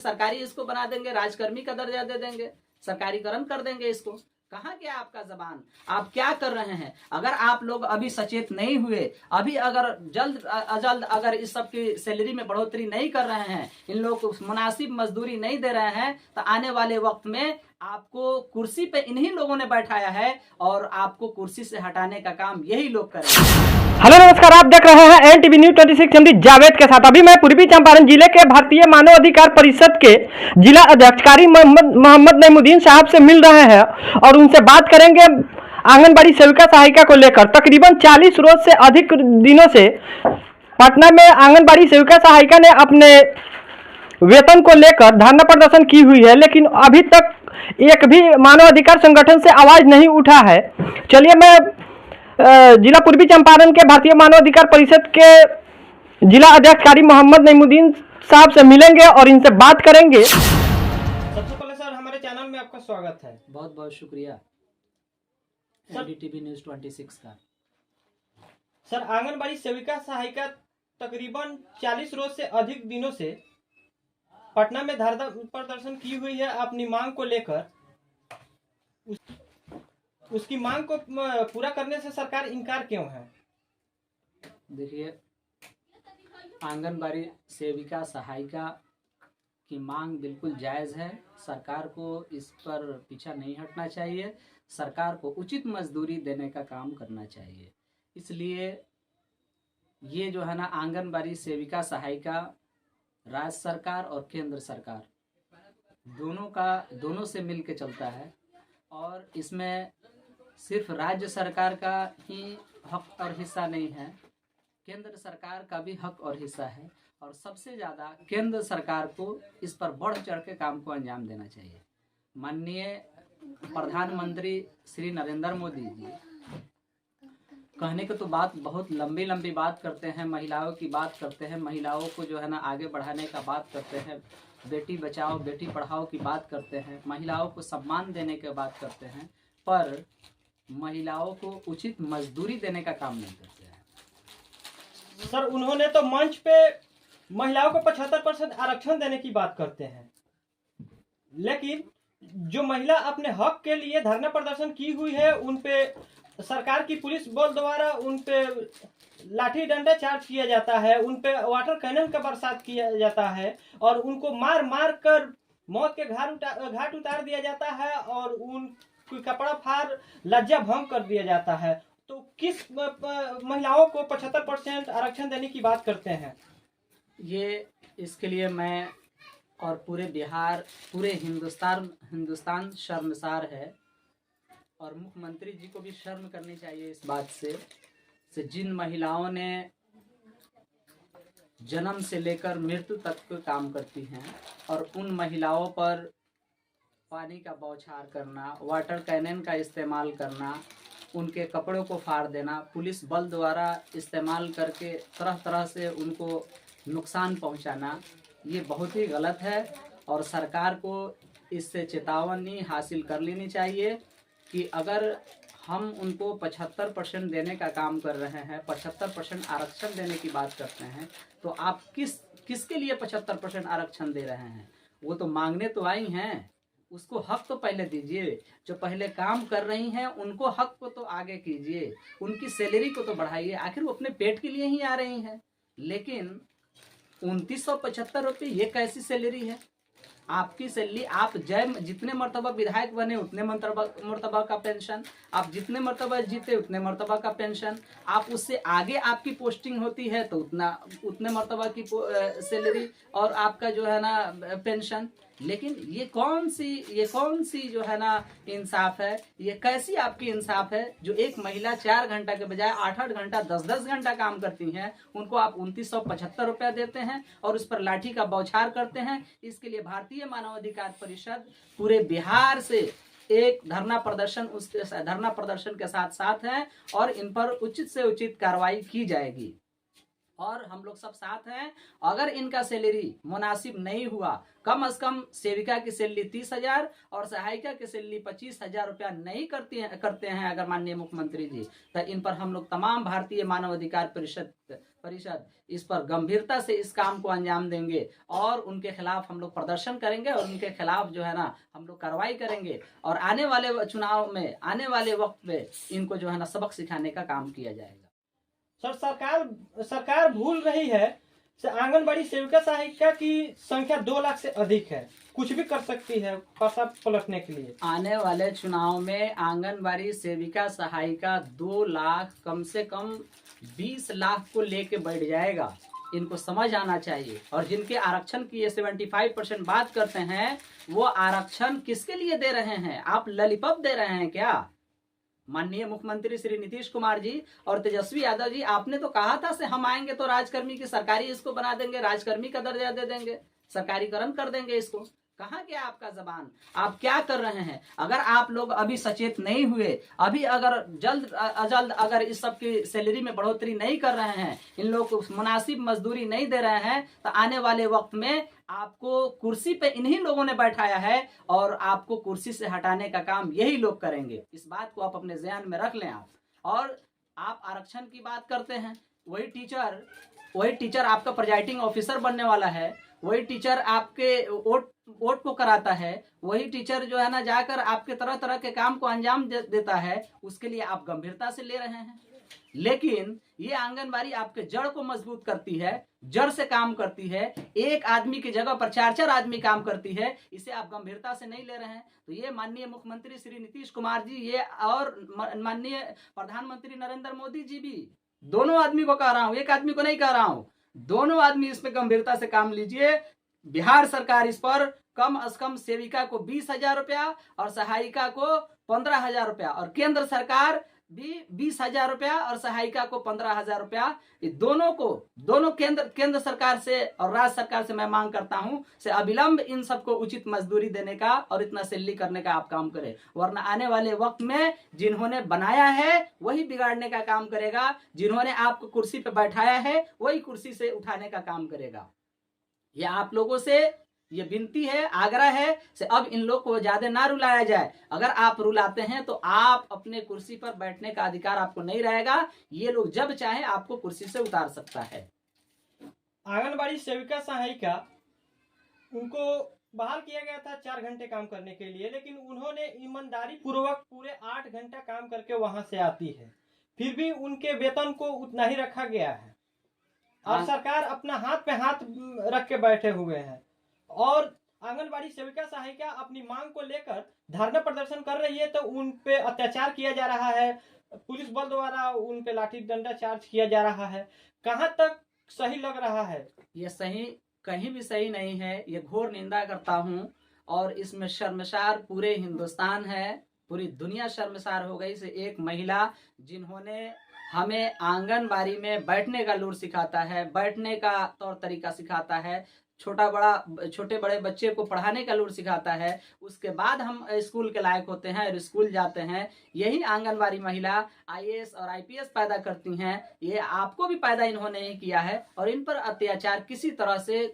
सरकारी इसको बना देंगे, राजकर्मी का दर्जा दे देंगे, सरकारीकरण कर देंगे इसको। कहाँ गया आपका जबान? आप क्या कर रहे हैं? अगर आप लोग अभी सचेत नहीं हुए, अभी अगर जल्द अजल्द अगर इस सब की सैलरी में बढ़ोतरी नहीं कर रहे हैं, इन लोगों को मुनासिब मजदूरी नहीं दे रहे हैं, तो आने वाले वक्त में आपको कुर्सी पे इन्हीं लोगों ने बैठाया है और आपको कुर्सी से हटाने का काम यही लोग करेंगे। हेलो नमस्कार, आप देख रहे हैं एनटीवी न्यूज 26 एमडी जावेद के साथ। अभी मैं पूर्वी चंपारण जिले के भारतीय मानव अधिकार परिषद के जिला अध्यक्षकारी मोहम्मद नईमुद्दीन साहब से मिल रहे हैं और उनसे बात करेंगे आंगनबाड़ी सेविका सहायिका को लेकर। तकरीबन 40 रोज से अधिक दिनों से पटना में आंगनबाड़ी सेविका सहायिका ने अपने वेतन को लेकर धरना प्रदर्शन की हुई है, लेकिन अभी तक एक भी मानव अधिकार संगठन से आवाज नहीं उठा है। चलिए मैं जिला पूर्वी चंपारण के भारतीय मानव अधिकार परिषद के जिला अध्यक्षकारी मोहम्मद नईमुद्दीन साहब से मिलेंगे और इनसे बात करेंगे। सबसे पहले सर हमारे चैनल में आपका स्वागत है। बहुत बहुत शुक्रिया एनडीटीवी न्यूज 26 का। सर आंगनबाड़ी सेविका सहायिका तकरीबन 40 रोज से अधिक दिनों से पटना में धरना प्रदर्शन की हुई है अपनी मांग को लेकर। उसकी मांग को पूरा करने से सरकार इनकार क्यों है? देखिए, आंगनबाड़ी सेविका सहायिका की मांग बिल्कुल जायज़ है। सरकार को इस पर पीछा नहीं हटना चाहिए। सरकार को उचित मजदूरी देने का काम करना चाहिए। इसलिए ये जो है ना, आंगनबाड़ी सेविका सहायिका राज्य सरकार और केंद्र सरकार दोनों से मिल के चलता है और इसमें सिर्फ राज्य सरकार का ही हक और हिस्सा नहीं है, केंद्र सरकार का भी हक और हिस्सा है। और सबसे ज़्यादा केंद्र सरकार को इस पर बढ़ चढ़ के काम को अंजाम देना चाहिए। माननीय प्रधानमंत्री श्री नरेंद्र मोदी जी कहने को तो बात बहुत लंबी बात करते हैं, महिलाओं की बात करते हैं, महिलाओं को जो है ना आगे बढ़ाने का बात करते हैं, बेटी बचाओ बेटी पढ़ाओ की बात करते हैं, महिलाओं को सम्मान देने की बात करते हैं, पर महिलाओं को उचित मजदूरी देने का काम नहीं करते हैं। सर उन्होंने तो मंच पे महिलाओं को 75% आरक्षण देने की बात करते हैं, लेकिन जो महिला अपने हक के लिए धरना प्रदर्शन की हुई है उन पे सरकार की पुलिस बल द्वारा उन पे लाठी डंडा चार्ज किया जाता है, उन पे वाटर कैनन का बरसात किया जाता है और उनको मार मार कर मौत के घाट उतार दिया जाता है और उन कपड़ा फाड़ लज्जा भंग कर दिया जाता है। तो किस महिलाओं को 75% आरक्षण देने की बात करते हैं? ये इसके लिए मैं और पूरे बिहार पूरे हिंदुस्तान शर्मसार है और मुख्यमंत्री जी को भी शर्म करनी चाहिए इस बात से जिन महिलाओं ने जन्म से लेकर मृत्यु तक काम करती हैं और उन महिलाओं पर पानी का बौछार करना, वाटर कैनन का इस्तेमाल करना, उनके कपड़ों को फाड़ देना, पुलिस बल द्वारा इस्तेमाल करके तरह से उनको नुकसान पहुंचाना, ये बहुत ही गलत है। और सरकार को इससे चेतावनी हासिल कर लेनी चाहिए कि अगर हम उनको 75% देने का काम कर रहे हैं, 75% आरक्षण देने की बात करते हैं, तो आप किसके लिए 75% आरक्षण दे रहे हैं? वो तो मांगने तो आई हैं, उसको हक तो पहले दीजिए। जो पहले काम कर रही हैं उनको हक को तो आगे कीजिए, उनकी सैलरी को तो बढ़ाइए। आखिर वो अपने पेट के लिए ही आ रही हैं। लेकिन 2975 रुपये ये कैसी सैलरी है? आपकी सैलरी, आप जितने मर्तबा विधायक बने उतने मर्तबा का पेंशन, आप जितने मर्तबा जीते उतने मर्तबा का पेंशन, आप उससे आगे आपकी पोस्टिंग होती है तो उतने मर्तबा की सैलरी और आपका जो है ना पेंशन। लेकिन ये कौन सी जो है ना इंसाफ है? ये कैसी आपकी इंसाफ है? जो एक महिला 4 घंटा के बजाय 8-8 घंटा 10-10 घंटा काम करती हैं, उनको आप 2975 रुपया देते हैं और उस पर लाठी का बौछार करते हैं। इसके लिए भारतीय मानव अधिकार परिषद पूरे बिहार से एक धरना प्रदर्शन के साथ है और इन पर उचित से उचित कार्रवाई की जाएगी। और हम लोग सब साथ हैं। अगर इनका सैलरी मुनासिब नहीं हुआ, कम से कम सेविका की सैलरी 30,000 और सहायिका की सैलरी 25,000 रुपया नहीं करते हैं अगर माननीय मुख्यमंत्री जी, तो इन पर हम लोग तमाम भारतीय मानव अधिकार परिषद इस पर गंभीरता से इस काम को अंजाम देंगे और उनके खिलाफ हम लोग प्रदर्शन करेंगे और उनके खिलाफ जो है ना हम लोग कार्रवाई करेंगे और आने वाले चुनाव में, आने वाले वक्त में इनको जो है ना सबक सिखाने का काम किया जाएगा। सर, सरकार भूल रही है। आंगनबाड़ी सेविका सहायिका की संख्या 2 लाख से अधिक है, कुछ भी कर सकती है पासा पलटने के लिए। आने वाले चुनाव में आंगनबाड़ी सेविका सहायिका 2 लाख कम से कम 20 लाख को लेके बैठ जाएगा। इनको समझ आना चाहिए। और जिनके आरक्षण की ये 75% बात करते हैं, वो आरक्षण किसके लिए दे रहे हैं? आप ललीपप दे रहे हैं क्या? माननीय मुख्यमंत्री श्री नीतीश कुमार जी और तेजस्वी यादव जी, आपने तो कहा था से हम आएंगे तो राजकर्मी की सरकारी इसको बना देंगे, राजकर्मी का दर्जा दे देंगे, सरकारीकरण कर देंगे इसको। कहाँ गया आपका जबान? आप क्या कर रहे हैं? अगर आप लोग अभी सचेत नहीं हुए, अभी अगर जल्द अगर इस सब की सैलरी में बढ़ोतरी नहीं कर रहे हैं, इन लोग को मुनासिब मजदूरी नहीं दे रहे हैं, तो आने वाले वक्त में आपको कुर्सी पे इन्हीं लोगों ने बैठाया है और आपको कुर्सी से हटाने का काम यही लोग करेंगे। इस बात को आप अपने ध्यान में रख लें। आप और आप आरक्षण की बात करते हैं, वही टीचर आपका प्रिजाइडिंग ऑफिसर बनने वाला है, वही टीचर आपके वोट को कराता है, वही टीचर जो है ना जाकर आपके तरह तरह के काम को अंजाम देता है, उसके लिए आप गंभीरता से ले रहे हैं। लेकिन ये आंगनबाड़ी आपके जड़ को मजबूत करती है, जड़ से काम करती है, एक आदमी की जगह पर 4-4 आदमी काम करती है, इसे आप गंभीरता से नहीं ले रहे हैं। तो ये माननीय मुख्यमंत्री श्री नीतीश कुमार जी ये और माननीय प्रधानमंत्री नरेंद्र मोदी जी भी, दोनों आदमी को कह रहा हूं, एक आदमी को नहीं कह रहा हूं, दोनों आदमी इस पे गंभीरता से काम लीजिए। बिहार सरकार इस पर कम से कम सेविका को 20,000 रुपया और सहायिका को 15,000 रुपया और केंद्र सरकार भी 20,000 रुपया और सहायिका को 15,000 रुपया, ये दोनों केंद्र सरकार से और राज्य सरकार से मैं मांग करता हूं से अविलंब इन सबको उचित मजदूरी देने का और इतना सैलरी करने का आप काम करें, वरना आने वाले वक्त में जिन्होंने बनाया है वही बिगाड़ने का काम करेगा, जिन्होंने आपको कुर्सी पे बैठाया है वही कुर्सी से उठाने का काम करेगा। ये आप लोगों से ये विनती है, आग्रह है से अब इन लोग को ज्यादा ना रुलाया जाए। अगर आप रुलाते हैं तो आप अपने कुर्सी पर बैठने का अधिकार आपको नहीं रहेगा। ये लोग जब चाहे आपको कुर्सी से उतार सकता है। आंगनबाड़ी सेविका सहायिका उनको बहाल किया गया था 4 घंटे काम करने के लिए, लेकिन उन्होंने ईमानदारी पूर्वक पूरे 8 घंटा काम करके वहां से आती है, फिर भी उनके वेतन को उतना ही रखा गया है और सरकार अपना हाथ पे हाथ रख के बैठे हुए हैं। और आंगनबाड़ी सेविका सहायिका अपनी मांग को लेकर धरना प्रदर्शन कर रही है तो उन पे अत्याचार किया जा रहा है, पुलिस बल द्वारा उन पे लाठी डंडा चार्ज किया जा रहा है। कहां तक सही लग रहा है? ये सही कहीं भी सही नहीं है, ये घोर निंदा करता हूं और इसमें शर्मसार पूरे हिंदुस्तान है, पूरी दुनिया शर्मसार हो गई से एक महिला जिन्होंने हमें आंगनबाड़ी में बैठने का लूर सिखाता है, बैठने का तौर तरीका सिखाता है, छोटे बड़े बच्चे को पढ़ाने का लूर सिखाता है, उसके बाद हम स्कूल के लायक होते हैं और स्कूल जाते हैं। यही आंगनबाड़ी महिला IAS और IPS पैदा करती हैं। ये आपको भी पैदा इन्होंने ही किया है और इन पर अत्याचार किसी तरह से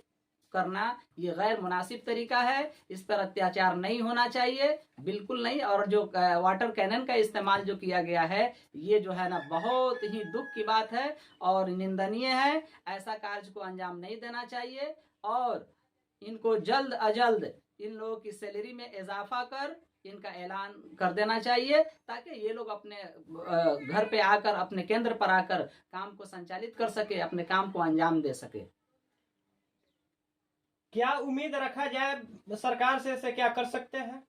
करना ये गैर मुनासिब तरीका है। इस पर अत्याचार नहीं होना चाहिए, बिल्कुल नहीं। और जो वाटर कैनन का इस्तेमाल जो किया गया है, ये जो है ना बहुत ही दुख की बात है और निंदनीय है। ऐसा कार्य को अंजाम नहीं देना चाहिए और इनको जल्द अजल्द इन लोगों की सैलरी में इजाफा कर इनका ऐलान कर देना चाहिए, ताकि ये लोग अपने घर पे आकर, अपने केंद्र पर आकर काम को संचालित कर सके, अपने काम को अंजाम दे सके। क्या उम्मीद रखा जाए सरकार से क्या कर सकते हैं?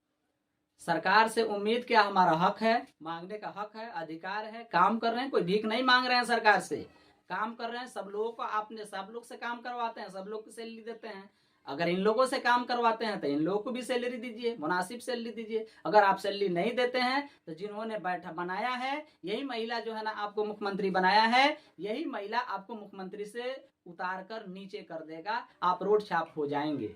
सरकार से उम्मीद क्या, हमारा हक है, मांगने का हक है, अधिकार है, काम कर रहे हैं, कोई भीख नहीं मांग रहे हैं, सरकार से काम कर रहे हैं। सब लोगों को आपने सब लोग से काम करवाते हैं, सब लोग को सैलरी देते हैं। अगर इन लोगों से काम करवाते हैं तो इन लोगों को भी सैलरी दीजिए, मुनासिब सैलरी दीजिए। अगर आप सैलरी नहीं देते हैं तो जिन्होंने बनाया है, यही महिला जो है ना आपको मुख्यमंत्री बनाया है, यही महिला आपको मुख्यमंत्री से उतार कर नीचे कर देगा, आप रोड छाप हो जाएंगे।